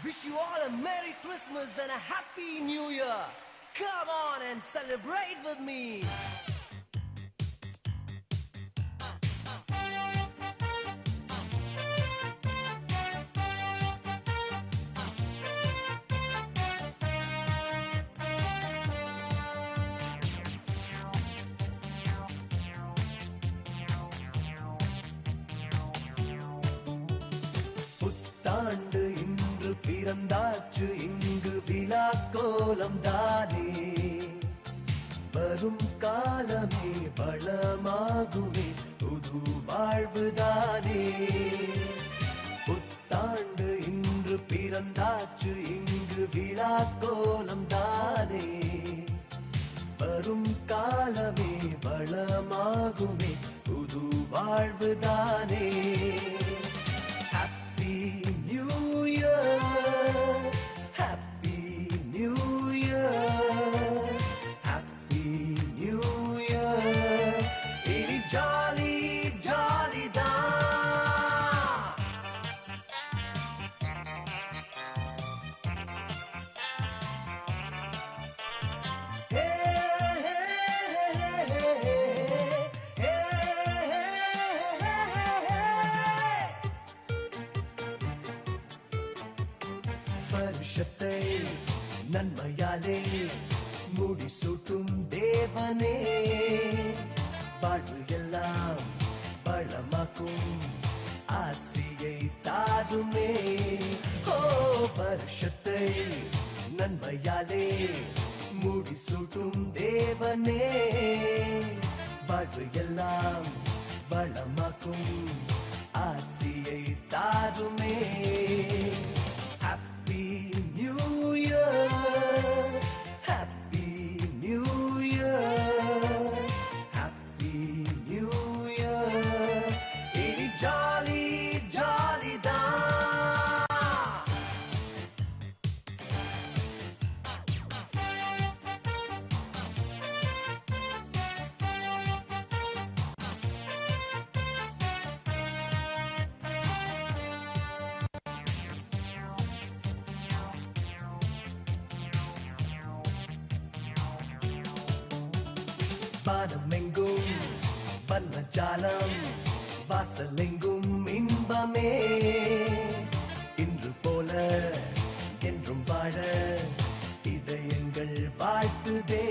Wish you all a Merry Christmas and a Happy New Year. Come on and celebrate with me. புத்தாண்டு இன்று பிறந்தாச்சு இங்கு விழா கோலம் தானே வரும் காலமே வளமாகுமே புது வாழ்வுதானே புத்தாண்டு இன்று பிறந்தாச்சு இங்கு விழா கோலம் தானே வரும் காலமே வளமாகுமே புது வாழ்வுதானே New Year, Happy New Year, Happy New Year. It is jolly, jolly da. வருஷத்தை நன்மையாலே முடிசூட்டும் தேவனே வாழ்வு எல்லாம் வளமாக்கும் ஆசியை தாருமே ஓ வருஷத்தை நன்மையாலே முடிசூட்டும் தேவனே வாழ்வு எல்லாம் வளமாக்கும் ஆசியை தாருமே Happy New Year, Happy New Year, Happy New Year. It is jolly, jolly da. வானமெங்கும் வண்ணஜாலம் வாசலெங்கும் இன்பமே இன்று போல என்றும் வாழ இதயங்கள் வாழ்த்துதே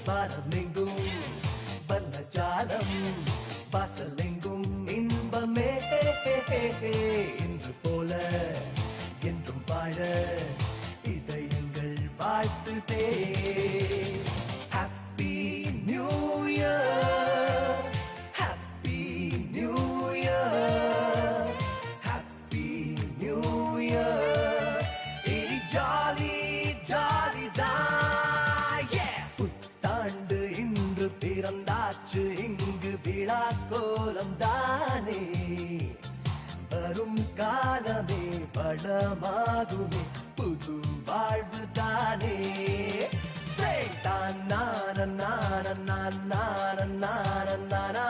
வானமெங்கும் வண்ணஜாலம் வாசலெங்கும் இன்பமே இன்று போல என்றும் வாழ இதயங்கள் வாழ்த்துதே Happy New Year, Happy New Year, Happy New Year. It is jolly, jolly da, yeah. புத்தாண்டு இன்று பிறந்தாச்சு இங்கு விழா கோலம் தானே வரும் காலமே வளமாகுமே புது வாழ்வு தானே Say, na na na na na na na na na na.